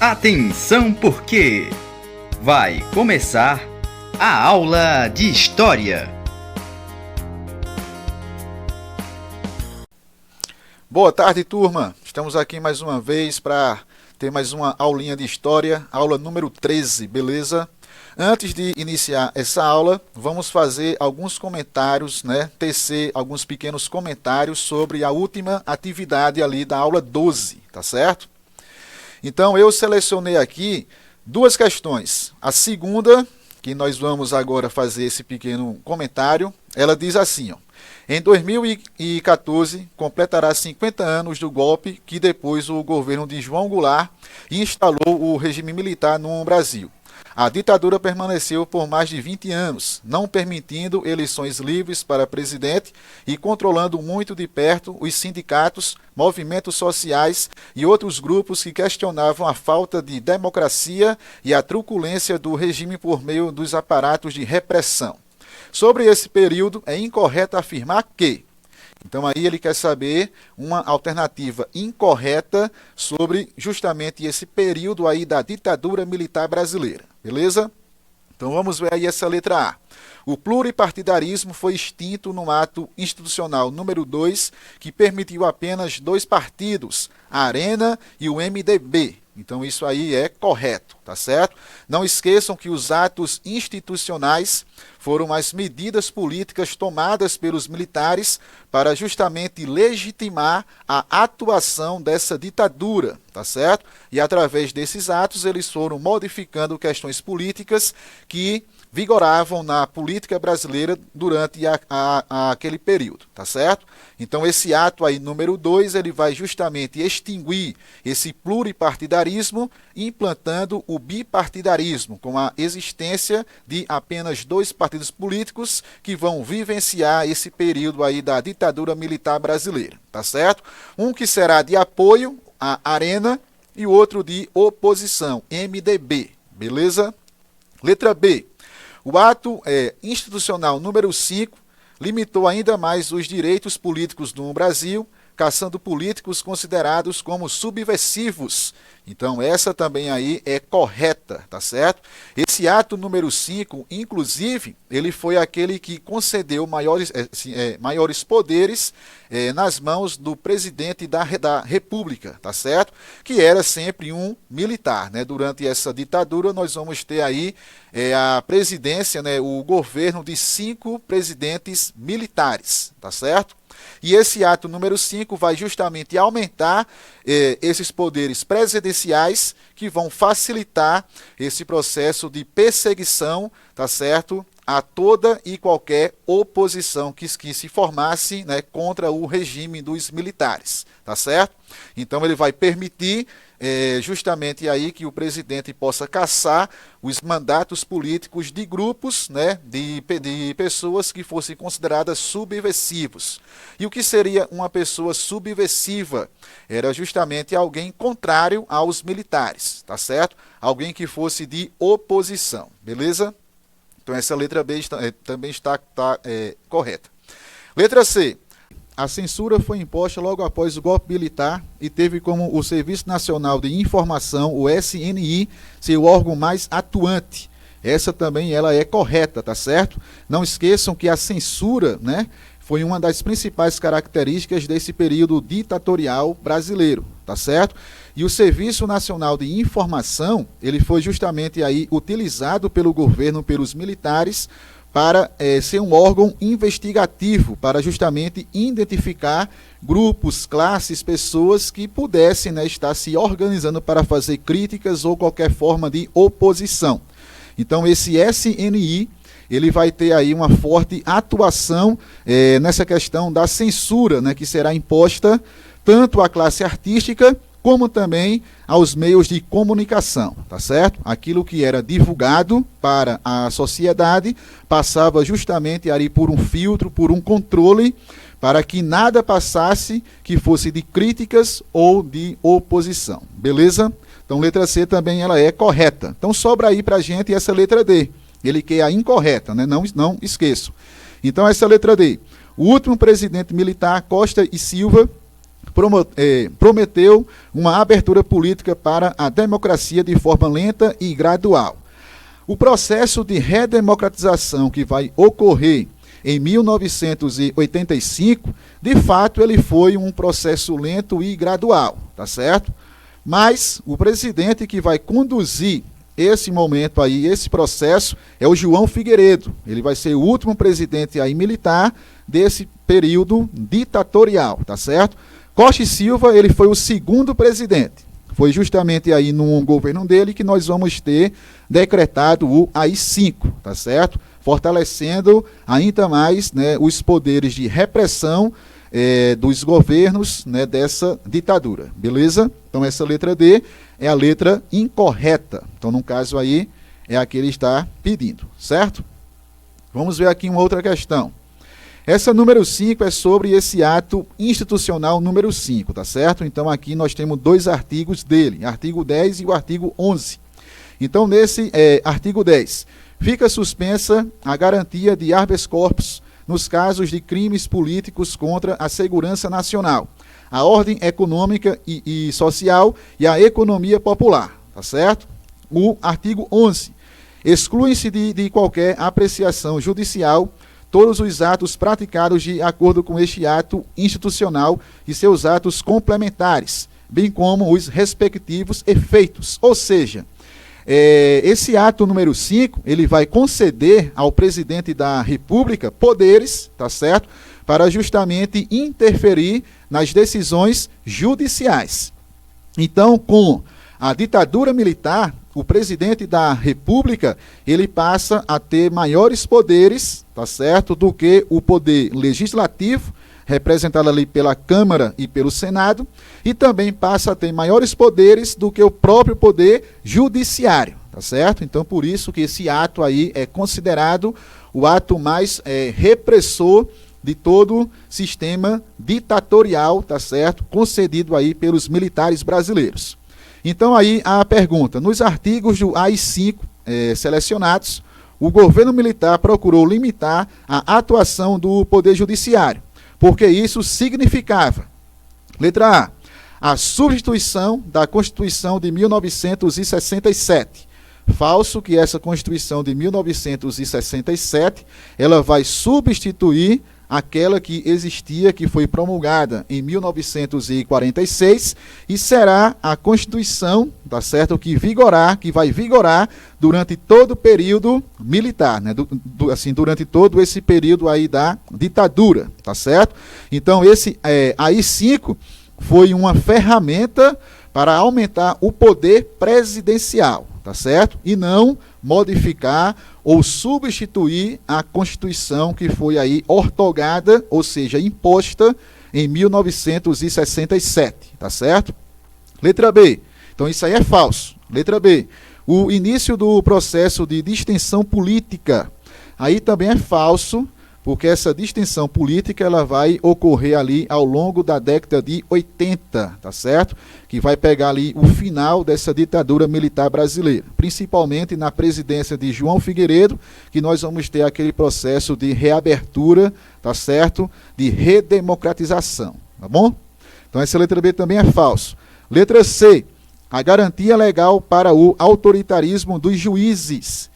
Atenção porque vai começar a aula de História. Boa tarde, turma. Estamos aqui mais uma vez para ter mais uma aulinha de História, aula número 13, beleza? Antes de iniciar essa aula, vamos fazer alguns comentários, tecer alguns pequenos comentários sobre a última atividade ali da aula 12, tá certo? Então, eu selecionei aqui duas questões. A segunda, que nós vamos agora fazer esse pequeno comentário, ela diz assim, ó: em 2014, completará 50 anos do golpe que depois o governo de João Goulart instalou o regime militar no Brasil. A ditadura permaneceu por mais de 20 anos, não permitindo eleições livres para presidente e controlando muito de perto os sindicatos, movimentos sociais e outros grupos que questionavam a falta de democracia e a truculência do regime por meio dos aparatos de repressão. Sobre esse período, é incorreto afirmar que... Então aí ele quer saber uma alternativa incorreta sobre justamente esse período aí da ditadura militar brasileira, beleza? Então vamos ver aí essa letra A. O pluripartidarismo foi extinto no ato institucional número 2, que permitiu apenas dois partidos, a Arena e o MDB. Então isso aí é correto, tá certo? Não esqueçam que os atos institucionais foram as medidas políticas tomadas pelos militares para justamente legitimar a atuação dessa ditadura, tá certo? E através desses atos eles foram modificando questões políticas que vigoravam na política brasileira durante aquele período, tá certo? Então esse ato aí, número 2, ele vai justamente extinguir esse pluripartidarismo, implantando o bipartidarismo, com a existência de apenas dois partidos políticos que vão vivenciar esse período aí da ditadura militar brasileira, tá certo? Um que será de apoio, a Arena, e o outro de oposição, MDB, beleza? Letra B. O ato institucional número 5 limitou ainda mais os direitos políticos no Brasil, caçando políticos considerados como subversivos. Então essa também aí é correta, tá certo? Esse ato número 5, inclusive, ele foi aquele que concedeu maiores poderes nas mãos do presidente da República, tá certo? Que era sempre um militar, né? Durante essa ditadura nós vamos ter aí a presidência, o governo de 5 presidentes militares, tá certo? E esse ato número 5 vai justamente aumentar esses poderes presidenciais que vão facilitar esse processo de perseguição, tá certo? A toda e qualquer oposição que se formasse, contra o regime dos militares, tá certo? Então ele vai permitir justamente aí que o presidente possa caçar os mandatos políticos de grupos, de pessoas que fossem consideradas subversivos. E o que seria uma pessoa subversiva? Era justamente alguém contrário aos militares, tá certo? Alguém que fosse de oposição, beleza? Então essa letra B também está correta. Letra C. A censura foi imposta logo após o golpe militar e teve como o Serviço Nacional de Informação, o SNI, ser o órgão mais atuante. Essa também ela é correta, tá certo? Não esqueçam que a censura, foi uma das principais características desse período ditatorial brasileiro, tá certo? E o Serviço Nacional de Informação, ele foi justamente aí utilizado pelo governo, pelos militares, para ser um órgão investigativo, para justamente identificar grupos, classes, pessoas que pudessem estar se organizando para fazer críticas ou qualquer forma de oposição. Então esse SNI, ele vai ter aí uma forte atuação nessa questão da censura, que será imposta tanto à classe artística como também aos meios de comunicação, tá certo? Aquilo que era divulgado para a sociedade passava justamente ali por um filtro, por um controle, para que nada passasse que fosse de críticas ou de oposição, beleza? Então letra C também ela é correta. Então sobra aí para a gente essa letra D. Ele quer a incorreta, não esqueçam. Então essa letra D. O último presidente militar, Costa e Silva, prometeu uma abertura política para a democracia de forma lenta e gradual. O processo de redemocratização que vai ocorrer em 1985, de fato, ele foi um processo lento e gradual, tá certo? Mas o presidente que vai conduzir esse momento aí, esse processo, é o João Figueiredo. Ele vai ser o último presidente aí militar desse período ditatorial, tá certo? Costa e Silva, ele foi o segundo presidente. Foi justamente aí no governo dele que nós vamos ter decretado o AI-5, tá certo? Fortalecendo ainda mais, né, os poderes de repressão dos governos, né, dessa ditadura, beleza? Então essa letra D é a letra incorreta. Então no caso aí é a que ele está pedindo, certo? Vamos ver aqui uma outra questão. Essa número 5 é sobre esse ato institucional número 5, tá certo? Então aqui nós temos dois artigos dele, artigo 10 e o artigo 11. Então nesse artigo 10, fica suspensa a garantia de habeas corpus nos casos de crimes políticos contra a segurança nacional, a ordem econômica e social e a economia popular, tá certo? O artigo 11, excluem-se de qualquer apreciação judicial todos os atos praticados de acordo com este ato institucional e seus atos complementares, bem como os respectivos efeitos. Ou seja, esse ato número 5, ele vai conceder ao presidente da República poderes, tá certo? Para justamente interferir nas decisões judiciais. Então, com a ditadura militar, o presidente da República, ele passa a ter maiores poderes, tá certo, do que o poder legislativo, representado ali pela Câmara e pelo Senado, e também passa a ter maiores poderes do que o próprio poder judiciário, tá certo? Então, por isso que esse ato aí é considerado o ato mais repressor de todo o sistema ditatorial, tá certo? Concedido aí pelos militares brasileiros. Então aí a pergunta, nos artigos do AI-5 selecionados, o governo militar procurou limitar a atuação do Poder Judiciário, porque isso significava, letra A, a substituição da Constituição de 1967. Falso que essa Constituição de 1967, ela vai substituir aquela que existia, que foi promulgada em 1946, e será a Constituição, tá certo, que vai vigorar durante todo o período militar, né? Assim, durante todo esse período aí da ditadura, tá certo? Então esse AI-5 foi uma ferramenta para aumentar o poder presidencial, tá certo? E não modificar ou substituir a Constituição que foi aí ortogada, ou seja, imposta em 1967, tá certo? Letra B. Então isso aí é falso. Letra B. O início do processo de distensão política. Aí também é falso, porque essa distensão política ela vai ocorrer ali ao longo da década de 80, tá certo? Que vai pegar ali o final dessa ditadura militar brasileira, principalmente na presidência de João Figueiredo, que nós vamos ter aquele processo de reabertura, tá certo? De redemocratização, tá bom? Então essa letra B também é falso. Letra C, a garantia legal para o autoritarismo dos juízes.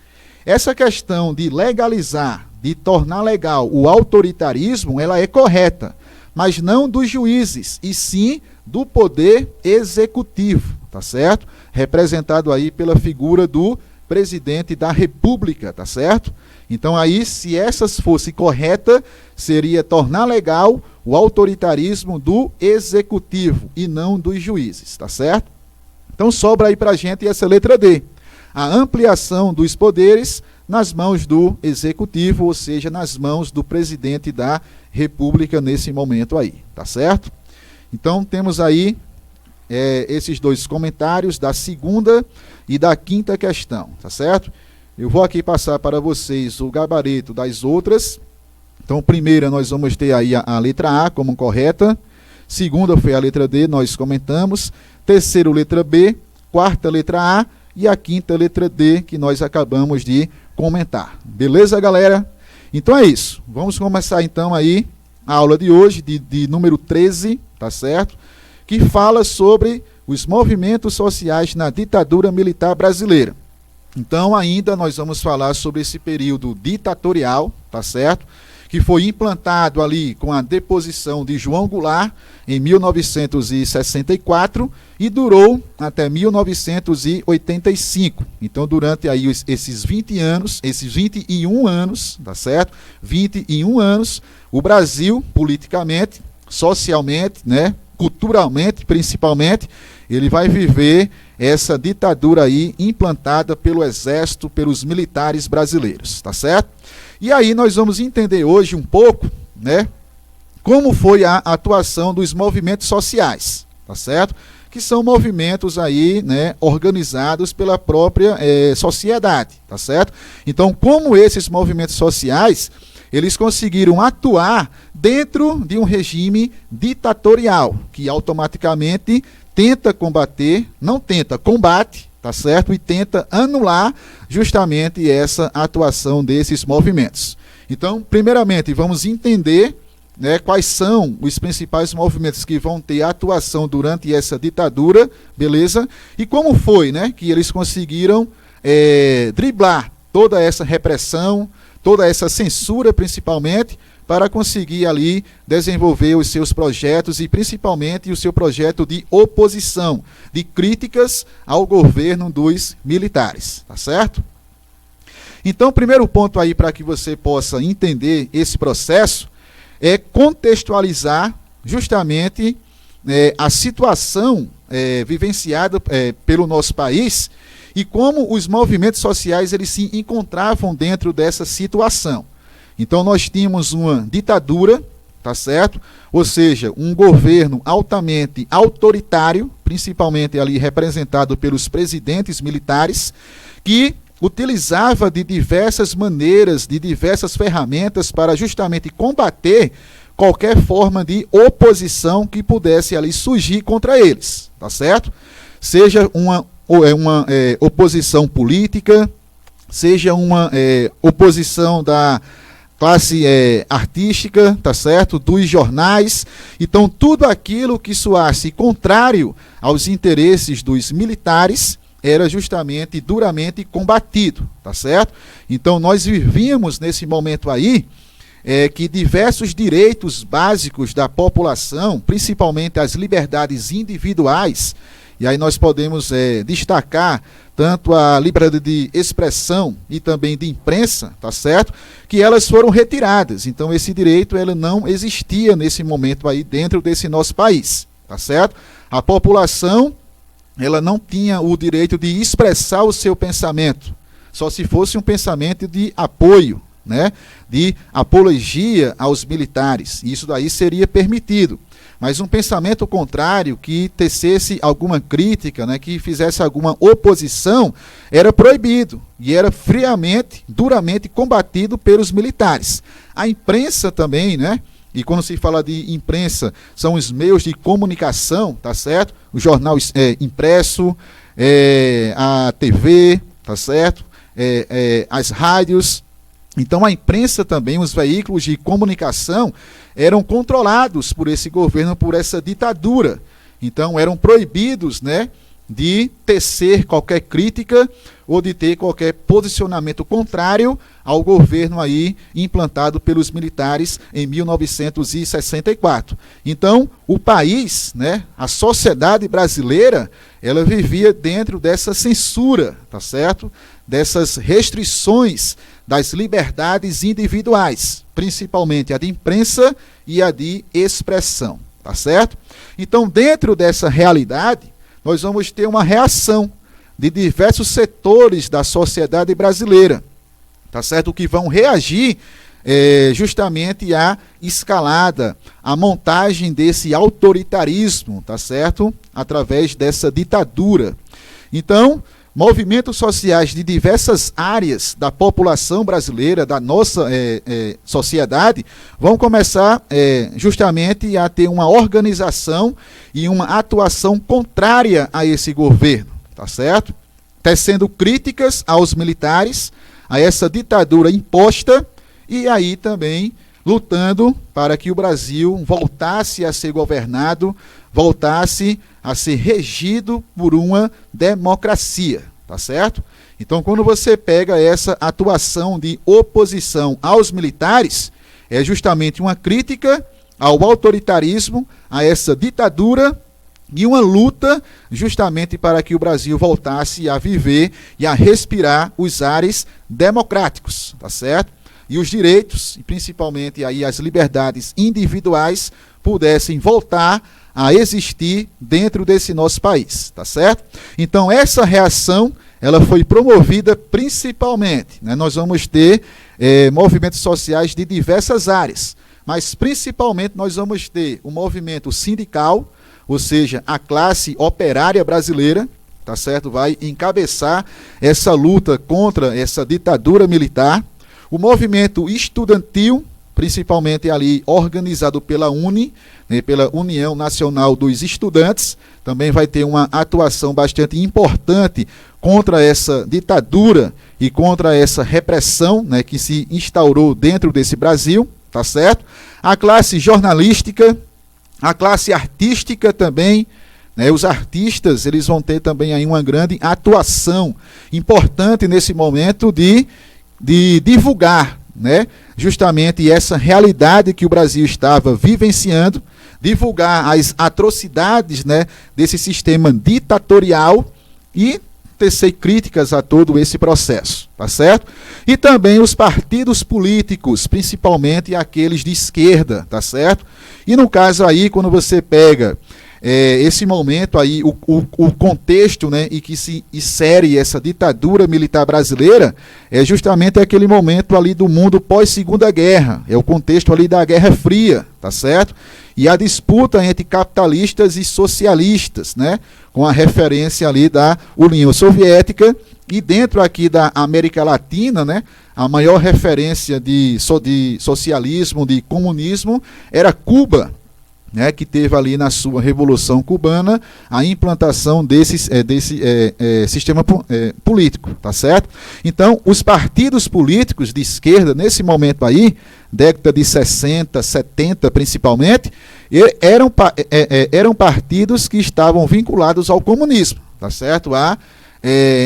Essa questão de legalizar, de tornar legal o autoritarismo, ela é correta, mas não dos juízes, e sim do poder executivo, tá certo? Representado aí pela figura do presidente da República, tá certo? Então aí, se essas fosse correta, seria tornar legal o autoritarismo do executivo e não dos juízes, tá certo? Então sobra aí pra gente essa letra D, a ampliação dos poderes nas mãos do executivo, ou seja, nas mãos do presidente da República nesse momento aí, tá certo? Então temos aí esses dois comentários da segunda e da quinta questão, tá certo? Eu vou aqui passar para vocês o gabarito das outras. Então primeira nós vamos ter aí a letra A como correta, segunda foi a letra D, nós comentamos, terceira letra B, quarta letra A e a quinta letra D que nós acabamos de comentar. Beleza, galera? Então é isso. Vamos começar então aí a aula de hoje, de número 13, tá certo? Que fala sobre os movimentos sociais na ditadura militar brasileira. Então, ainda nós vamos falar sobre esse período ditatorial, tá certo? Que foi implantado ali com a deposição de João Goulart em 1964 e durou até 1985. Então, durante aí esses 20 anos, esses 21 anos, tá certo? 21 anos, o Brasil, politicamente, socialmente, né, culturalmente, principalmente, ele vai viver essa ditadura aí implantada pelo Exército, pelos militares brasileiros, tá certo? E aí nós vamos entender hoje um pouco, né, como foi a atuação dos movimentos sociais, tá certo? Que são movimentos aí, né, organizados pela própria sociedade, tá certo? Então, como esses movimentos sociais, eles conseguiram atuar dentro de um regime ditatorial, que automaticamente tenta combater, não tenta, combate, tá certo? E tenta anular justamente essa atuação desses movimentos. Então, primeiramente, vamos entender, né, quais são os principais movimentos que vão ter atuação durante essa ditadura, beleza? E como foi, né, que eles conseguiram driblar toda essa repressão, toda essa censura, principalmente, para conseguir ali desenvolver os seus projetos e principalmente o seu projeto de oposição, de críticas ao governo dos militares, tá certo? Então, o primeiro ponto aí para que você possa entender esse processo é contextualizar justamente a situação vivenciada pelo nosso país e como os movimentos sociais eles se encontravam dentro dessa situação. Então nós tínhamos uma ditadura, tá certo? Ou seja, um governo altamente autoritário, principalmente ali representado pelos presidentes militares, que utilizava de diversas maneiras, de diversas ferramentas para justamente combater qualquer forma de oposição que pudesse ali surgir contra eles, tá certo? Seja uma oposição política, seja uma oposição da classe artística, tá certo? Dos jornais. Então, tudo aquilo que soasse contrário aos interesses dos militares era justamente duramente combatido, tá certo? Então, nós vivíamos nesse momento aí que diversos direitos básicos da população, principalmente as liberdades individuais, e aí nós podemos destacar tanto a liberdade de expressão e também de imprensa, tá certo? Que elas foram retiradas. Então esse direito ela não existia nesse momento aí dentro desse nosso país, tá certo? A população ela não tinha o direito de expressar o seu pensamento, só se fosse um pensamento de apoio, né? De apologia aos militares. Isso daí seria permitido. Mas um pensamento contrário, que tecesse alguma crítica, né, que fizesse alguma oposição, era proibido e era friamente, duramente combatido pelos militares. A imprensa também, né? E quando se fala de imprensa, são os meios de comunicação, tá certo? O jornal impresso, a TV, tá certo? As rádios. Então a imprensa também, os veículos de comunicação eram controlados por esse governo, por essa ditadura. Então eram proibidos, né, de tecer qualquer crítica ou de ter qualquer posicionamento contrário ao governo aí implantado pelos militares em 1964. Então o país, né, a sociedade brasileira, ela vivia dentro dessa censura, tá certo? Dessas restrições das liberdades individuais, principalmente a de imprensa e a de expressão, tá certo? Então, dentro dessa realidade, nós vamos ter uma reação de diversos setores da sociedade brasileira, tá certo? Que vão reagir justamente à escalada, à montagem desse autoritarismo, tá certo? Através dessa ditadura. Então, movimentos sociais de diversas áreas da população brasileira, da nossa sociedade, vão começar justamente a ter uma organização e uma atuação contrária a esse governo, tá certo? Tecendo críticas aos militares, a essa ditadura imposta, e aí também lutando para que o Brasil voltasse a ser governado, voltasse a ser regido por uma democracia, tá certo? Então, quando você pega essa atuação de oposição aos militares, é justamente uma crítica ao autoritarismo, a essa ditadura e uma luta justamente para que o Brasil voltasse a viver e a respirar os ares democráticos, tá certo? E os direitos, e principalmente aí as liberdades individuais, pudessem voltar a existir dentro desse nosso país, tá certo? Então essa reação, ela foi promovida principalmente, né? Nós vamos ter movimentos sociais de diversas áreas, mas principalmente nós vamos ter o movimento sindical, ou seja, a classe operária brasileira, tá certo? Vai encabeçar essa luta contra essa ditadura militar. O movimento estudantil, principalmente ali organizado pela UNE, né, pela União Nacional dos Estudantes, também vai ter uma atuação bastante importante contra essa ditadura e contra essa repressão, né, que se instaurou dentro desse Brasil, tá certo? A classe jornalística, a classe artística também, né, os artistas, eles vão ter também aí uma grande atuação importante nesse momento de divulgar, né, justamente essa realidade que o Brasil estava vivenciando, divulgar as atrocidades, né, desse sistema ditatorial e tecer críticas a todo esse processo, tá certo? E também os partidos políticos, principalmente aqueles de esquerda, tá certo? E no caso aí, quando você pega esse momento aí, o contexto, né, em que se insere essa ditadura militar brasileira, é justamente aquele momento ali do mundo pós-Segunda Guerra, é o contexto ali da Guerra Fria, tá certo? E a disputa entre capitalistas e socialistas, né, com a referência ali da União Soviética, e dentro aqui da América Latina, né, a maior referência de socialismo, de comunismo, era Cuba, né, que teve ali na sua Revolução Cubana a implantação desse sistema político, tá certo? Então, os partidos políticos de esquerda, nesse momento aí, década de 60, 70 principalmente, eram partidos que estavam vinculados ao comunismo, tá certo? A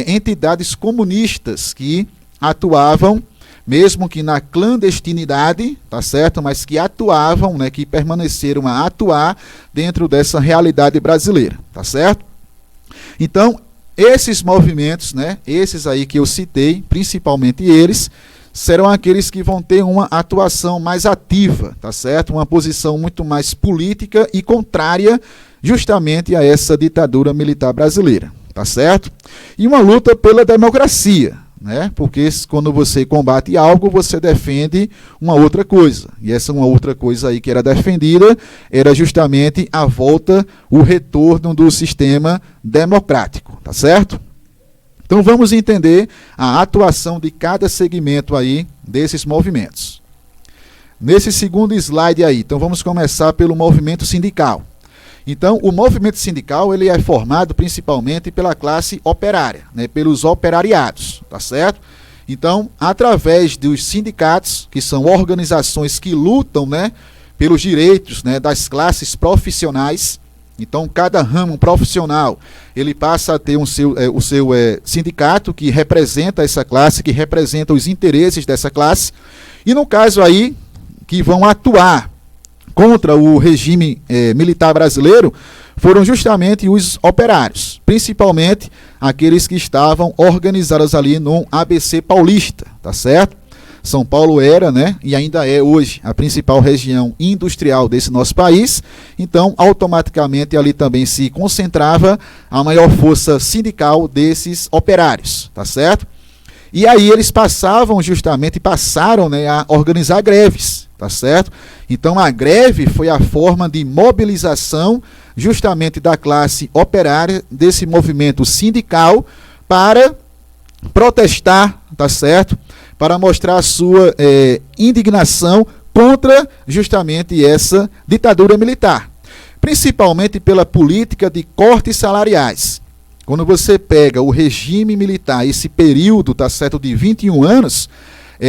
entidades comunistas que atuavam mesmo que na clandestinidade, tá certo? Mas que atuavam, né, que permaneceram a atuar dentro dessa realidade brasileira, tá certo? Então, esses movimentos, né, esses aí que eu citei, principalmente eles, serão aqueles que vão ter uma atuação mais ativa, tá certo? Uma posição muito mais política e contrária justamente a essa ditadura militar brasileira, tá certo? E uma luta pela democracia, né? Porque quando você combate algo, você defende uma outra coisa. E essa uma outra coisa aí que era defendida era justamente a volta, o retorno do sistema democrático, tá certo? Então vamos entender a atuação de cada segmento aí desses movimentos. Nesse segundo slide aí, então vamos começar pelo movimento sindical. Então, o movimento sindical ele é formado principalmente pela classe operária, né, pelos operariados, tá certo? Então, através dos sindicatos, que são organizações que lutam, né, pelos direitos, né, das classes profissionais. Então, cada ramo profissional ele passa a ter o seu sindicato que representa essa classe, que representa os interesses dessa classe. E no caso aí, que vão atuar contra o regime militar brasileiro, foram justamente os operários, principalmente aqueles que estavam organizados ali no ABC paulista, tá certo? São Paulo era, né, e ainda é hoje a principal região industrial desse nosso país, então automaticamente ali também se concentrava a maior força sindical desses operários, tá certo? E aí eles passaram, né, a organizar greves, tá certo? Então a greve foi a forma de mobilização justamente da classe operária desse movimento sindical para protestar, tá certo? Para mostrar a sua indignação contra justamente essa ditadura militar, principalmente pela política de cortes salariais. Quando você pega o regime militar, esse período, tá certo, de 21 anos,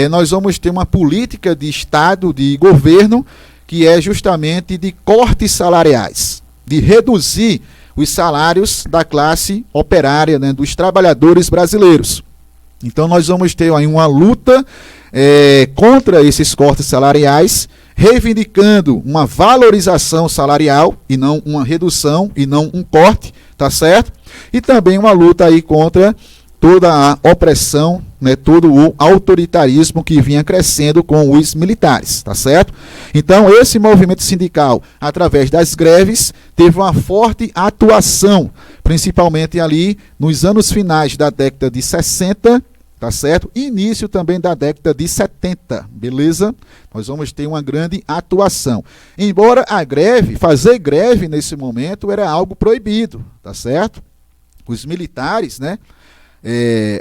nós vamos ter uma política de Estado, de governo, que é justamente de cortes salariais, de reduzir os salários da classe operária, né, dos trabalhadores brasileiros. Então nós vamos ter aí uma luta contra esses cortes salariais, reivindicando uma valorização salarial e não uma redução e não um corte, tá certo? E também uma luta aí contra toda a opressão, né, todo o autoritarismo que vinha crescendo com os militares, tá certo? Então esse movimento sindical, através das greves, teve uma forte atuação, principalmente ali nos anos finais da década de 60, tá certo? Início também da década de 70, beleza? Nós vamos ter uma grande atuação. Embora a greve, fazer greve nesse momento era algo proibido, tá certo? Os militares, né,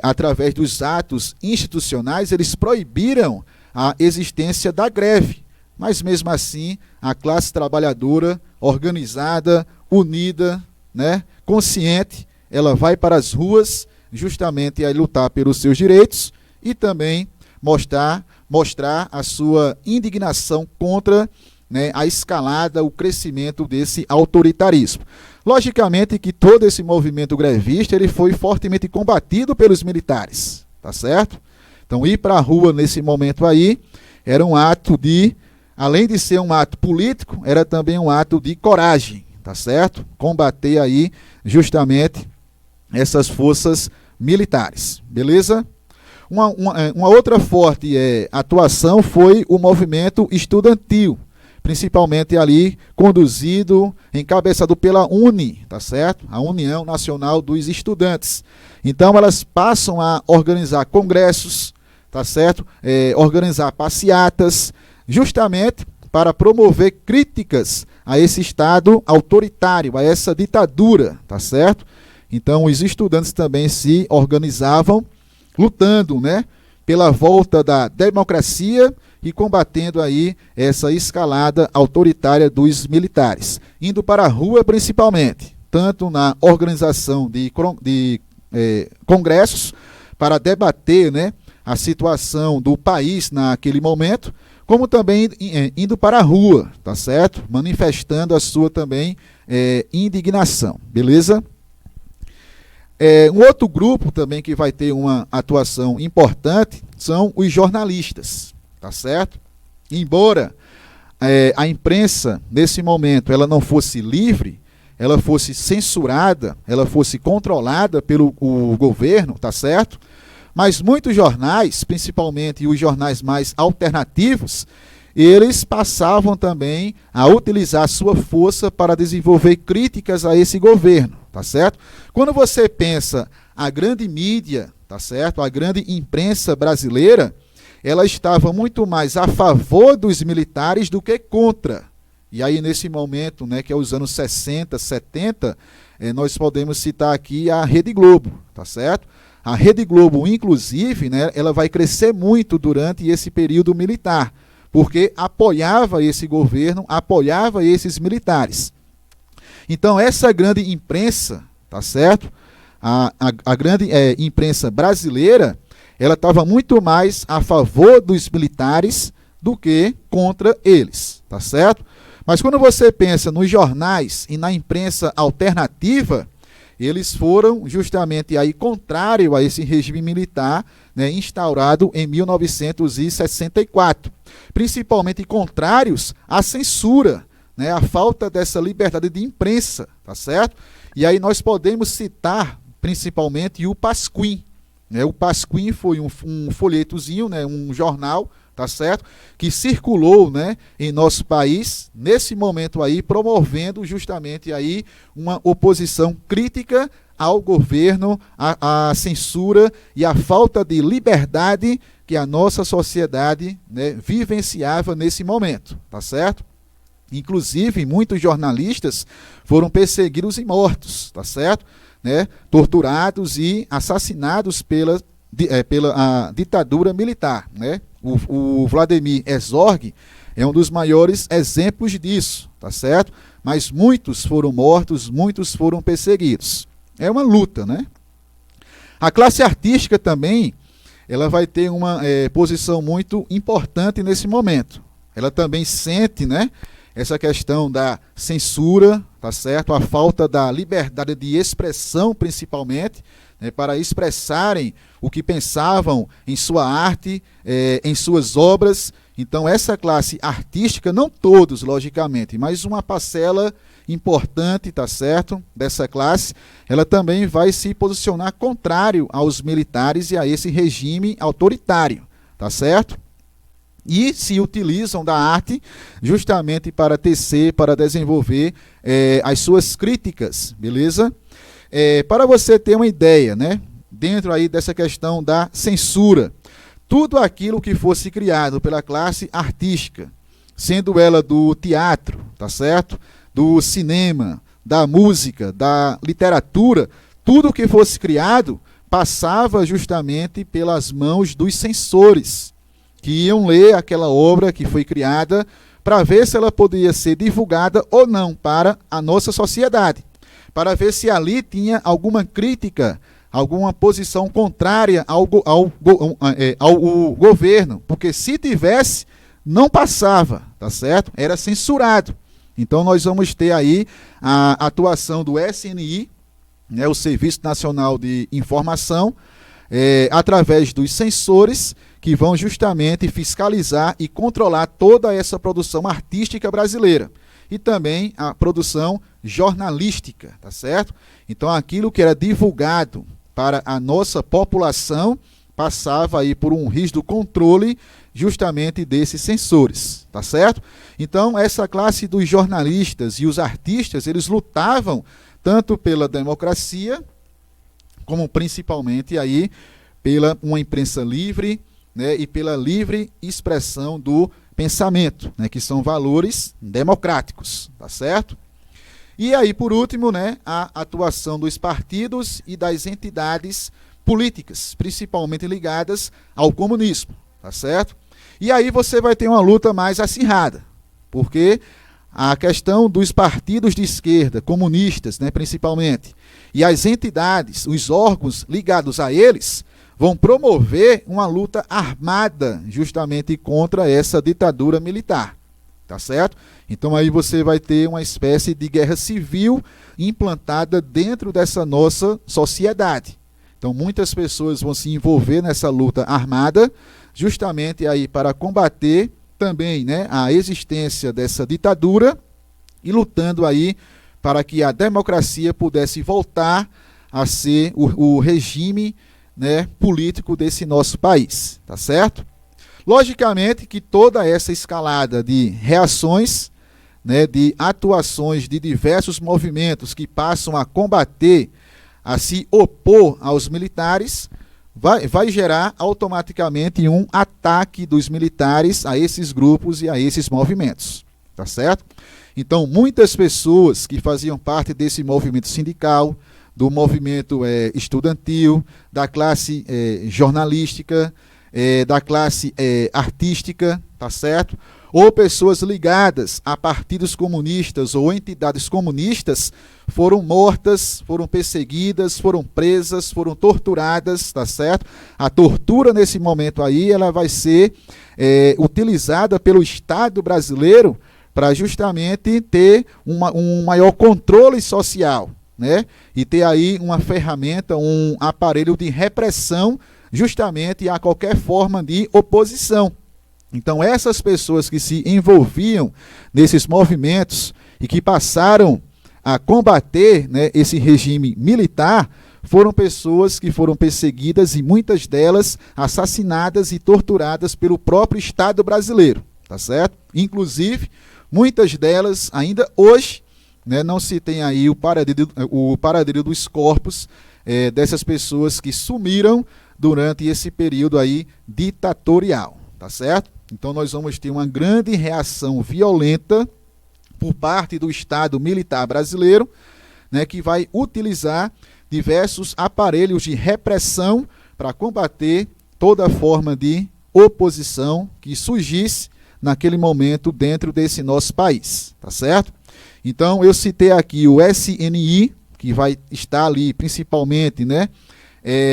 através dos atos institucionais, eles proibiram a existência da greve. Mas mesmo assim, a classe trabalhadora, organizada, unida, né, consciente, ela vai para as ruas justamente a lutar pelos seus direitos e também mostrar a sua indignação contra, né, a escalada, o crescimento desse autoritarismo. Logicamente que todo esse movimento grevista ele foi fortemente combatido pelos militares, tá certo? Então ir para a rua nesse momento aí era um ato de, além de ser um ato político, era também um ato de coragem, tá certo? Combater aí justamente essas forças militares, beleza? Uma outra forte atuação foi o movimento estudantil, principalmente ali conduzido, encabeçado pela UNE, tá certo? A União Nacional dos Estudantes. Então elas passam a organizar congressos, tá certo? Organizar passeatas, justamente para promover críticas a esse Estado autoritário, a essa ditadura, tá certo? Então os estudantes também se organizavam, lutando, né, pela volta da democracia e combatendo aí essa escalada autoritária dos militares, indo para a rua principalmente, tanto na organização de congressos para debater, né, a situação do país naquele momento, como também indo para a rua, tá certo? Manifestando a sua também indignação, beleza? Um outro grupo também que vai ter uma atuação importante são os jornalistas, tá certo? Embora a imprensa, nesse momento, ela não fosse livre, ela fosse censurada, ela fosse controlada pelo governo, tá certo? Mas muitos jornais, principalmente os jornais mais alternativos, eles passavam também a utilizar sua força para desenvolver críticas a esse governo, tá certo? Quando você pensa a grande mídia, tá certo? A grande imprensa brasileira, ela estava muito mais a favor dos militares do que contra. E aí nesse momento, né, que é os anos 60, 70, nós podemos citar aqui a Rede Globo, tá certo? A Rede Globo, inclusive, né, ela vai crescer muito durante esse período militar, porque apoiava esse governo, apoiava esses militares. Então, essa grande imprensa, tá certo? A grande imprensa brasileira, ela estava muito mais a favor dos militares do que contra eles, tá certo? Mas quando você pensa nos jornais e na imprensa alternativa, eles foram justamente aí contrário a esse regime militar, né, instaurado em 1964. Principalmente contrários à censura, né, à falta dessa liberdade de imprensa, tá certo? E aí nós podemos citar principalmente o Pasquim. Né? O Pasquim foi um folhetozinho, né, um jornal, tá certo? Que circulou, né, em nosso país, nesse momento aí, promovendo justamente aí uma oposição crítica ao governo, à censura e à falta de liberdade que a nossa sociedade, né, vivenciava nesse momento, tá certo? Inclusive, muitos jornalistas foram perseguidos e mortos, tá certo? Né? Torturados e assassinados pela ditadura militar, né? O Vladimir Herzog é um dos maiores exemplos disso, tá certo? Mas muitos foram mortos, muitos foram perseguidos. É uma luta, né? A classe artística também, ela vai ter uma posição muito importante nesse momento. Ela também sente, né, essa questão da censura, tá certo? A falta da liberdade de expressão, principalmente, né, para expressarem o que pensavam em sua arte, em suas obras. Então, essa classe artística, não todos, logicamente, mas uma parcela importante, tá certo, dessa classe, ela também vai se posicionar contrário aos militares e a esse regime autoritário, tá certo? E se utilizam da arte justamente para tecer, para desenvolver as suas críticas, beleza? Para você ter uma ideia, né, dentro aí dessa questão da censura, tudo aquilo que fosse criado pela classe artística, sendo ela do teatro, tá certo? Do cinema, da música, da literatura, tudo que fosse criado passava justamente pelas mãos dos censores, que iam ler aquela obra que foi criada para ver se ela poderia ser divulgada ou não para a nossa sociedade, para ver se ali tinha alguma crítica, alguma posição contrária ao governo, porque se tivesse, não passava, tá certo? Era censurado. Então nós vamos ter aí a atuação do SNI, né, o Serviço Nacional de Informação, através dos censores que vão justamente fiscalizar e controlar toda essa produção artística brasileira e também a produção jornalística, tá certo? Então aquilo que era divulgado para a nossa população passava aí por um rígido controle justamente desses censores, tá certo? Então essa classe dos jornalistas e os artistas, eles lutavam tanto pela democracia, como principalmente aí pela uma imprensa livre, né, e pela livre expressão do pensamento, né, que são valores democráticos, tá certo? E aí, por último, né, a atuação dos partidos e das entidades políticas, principalmente ligadas ao comunismo, tá certo? E aí você vai ter uma luta mais acirrada, porque a questão dos partidos de esquerda, comunistas, né, principalmente, e as entidades, os órgãos ligados a eles, vão promover uma luta armada justamente contra essa ditadura militar, tá certo? Então aí você vai ter uma espécie de guerra civil implantada dentro dessa nossa sociedade. Então muitas pessoas vão se envolver nessa luta armada, justamente aí para combater também, né, a existência dessa ditadura e lutando aí para que a democracia pudesse voltar a ser o regime, né, político desse nosso país, tá certo? Logicamente que toda essa escalada de reações, né, de atuações de diversos movimentos que passam a combater, a se opor aos militares, vai gerar automaticamente um ataque dos militares a esses grupos e a esses movimentos, tá certo? Então, muitas pessoas que faziam parte desse movimento sindical, do movimento estudantil, da classe jornalística, da classe artística, tá certo? Ou pessoas ligadas a partidos comunistas ou entidades comunistas foram mortas, foram perseguidas, foram presas, foram torturadas, tá certo? A tortura nesse momento aí, ela vai ser utilizada pelo Estado brasileiro para justamente ter um maior controle social, né? E ter aí uma ferramenta, um aparelho de repressão justamente a qualquer forma de oposição. Então essas pessoas que se envolviam nesses movimentos e que passaram a combater, né, esse regime militar, foram pessoas que foram perseguidas e muitas delas assassinadas e torturadas pelo próprio Estado brasileiro, tá certo? Inclusive, muitas delas ainda hoje, né, não se tem aí o paradeiro dos corpos dessas pessoas que sumiram durante esse período aí ditatorial, tá certo? Então nós vamos ter uma grande reação violenta por parte do Estado militar brasileiro, né, que vai utilizar diversos aparelhos de repressão para combater toda forma de oposição que surgisse naquele momento dentro desse nosso país, tá certo? Então eu citei aqui o SNI, que vai estar ali principalmente, né,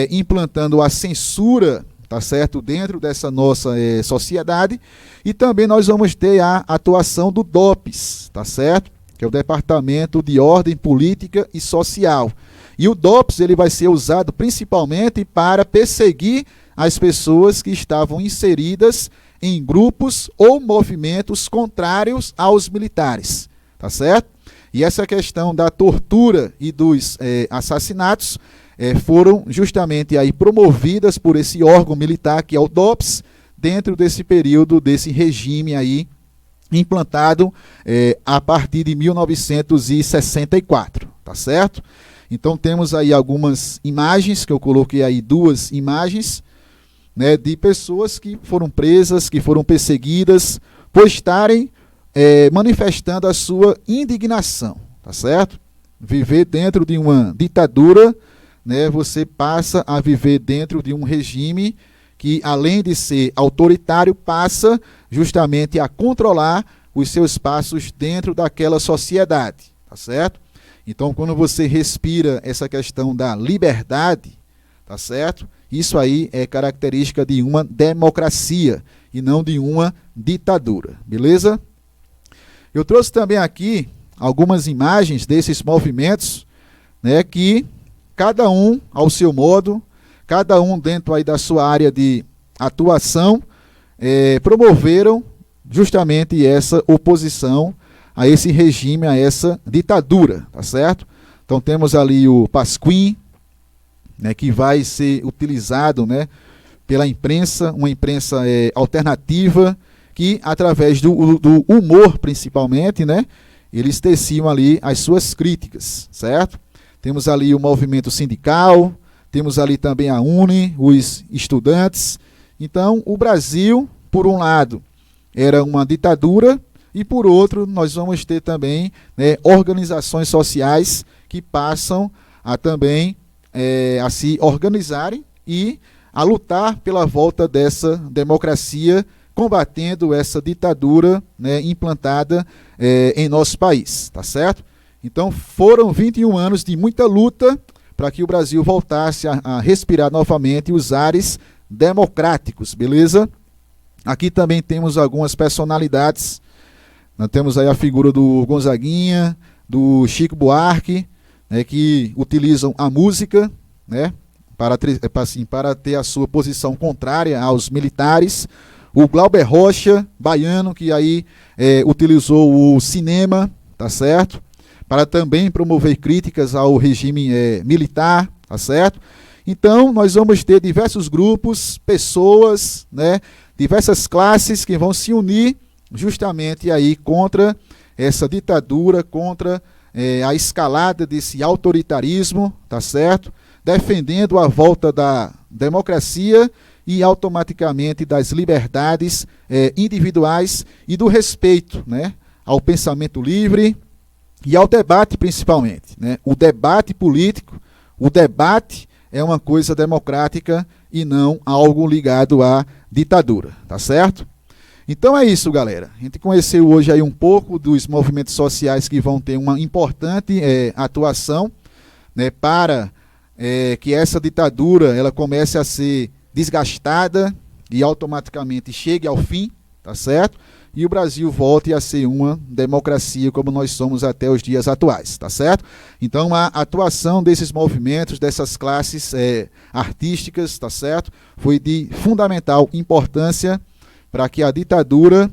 implantando a censura tá certo? Dentro dessa nossa sociedade. E também nós vamos ter a atuação do DOPS, tá certo? Que é o Departamento de Ordem Política e Social. E o DOPS ele vai ser usado principalmente para perseguir as pessoas que estavam inseridas em grupos ou movimentos contrários aos militares, tá certo? E essa questão da tortura e dos assassinatos foram justamente aí promovidas por esse órgão militar que é o DOPS, dentro desse período, desse regime aí implantado a partir de 1964, tá certo? Então temos aí algumas imagens, que eu coloquei aí 2 imagens, né, de pessoas que foram presas, que foram perseguidas, por estarem manifestando a sua indignação, tá certo? Viver dentro de uma ditadura, né, você passa a viver dentro de um regime que, além de ser autoritário, passa justamente a controlar os seus passos dentro daquela sociedade, tá certo? Então, quando você respira essa questão da liberdade, tá certo? Isso aí é característica de uma democracia e não de uma ditadura, beleza? Eu trouxe também aqui algumas imagens desses movimentos, né, que cada um ao seu modo, cada um dentro aí da sua área de atuação, promoveram justamente essa oposição a esse regime, a essa ditadura, tá certo? Então temos ali o Pasquim, né, que vai ser utilizado, né, pela imprensa, uma imprensa alternativa, que através do humor principalmente, né, eles teciam ali as suas críticas, certo? Temos ali o movimento sindical, temos ali também a UNE, os estudantes. Então o Brasil, por um lado, era uma ditadura, e por outro nós vamos ter também, né, organizações sociais que passam a também a se organizarem e a lutar pela volta dessa democracia, combatendo essa ditadura, né, implantada em nosso país, tá certo? Então foram 21 anos de muita luta para que o Brasil voltasse a respirar novamente os ares democráticos, beleza? Aqui também temos algumas personalidades. Nós temos aí a figura do Gonzaguinha, do Chico Buarque, né, que utilizam a música, né, para ter a sua posição contrária aos militares. O Glauber Rocha, baiano, que aí utilizou o cinema, tá certo? Para também promover críticas ao regime militar, tá certo? Então, nós vamos ter diversos grupos, pessoas, né, diversas classes que vão se unir justamente aí contra essa ditadura, contra a escalada desse autoritarismo, tá certo? Defendendo a volta da democracia e automaticamente das liberdades individuais e do respeito, né, ao pensamento livre e ao debate principalmente, né? O debate político, o debate é uma coisa democrática e não algo ligado à ditadura, tá certo? Então é isso, galera. A gente conheceu hoje aí um pouco dos movimentos sociais que vão ter uma importante atuação, né, para que essa ditadura ela comece a ser desgastada e automaticamente chegue ao fim, tá certo? E o Brasil volte a ser uma democracia como nós somos até os dias atuais, tá certo? Então a atuação desses movimentos, dessas classes artísticas, tá certo? Foi de fundamental importância para que a ditadura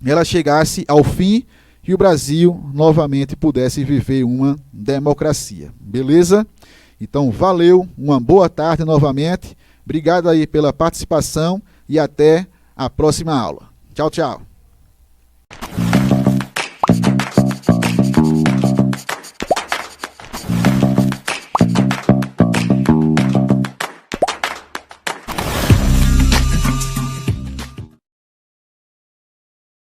ela chegasse ao fim e o Brasil novamente pudesse viver uma democracia, beleza? Então valeu, uma boa tarde novamente, obrigado aí pela participação e até a próxima aula. Tchau, tchau.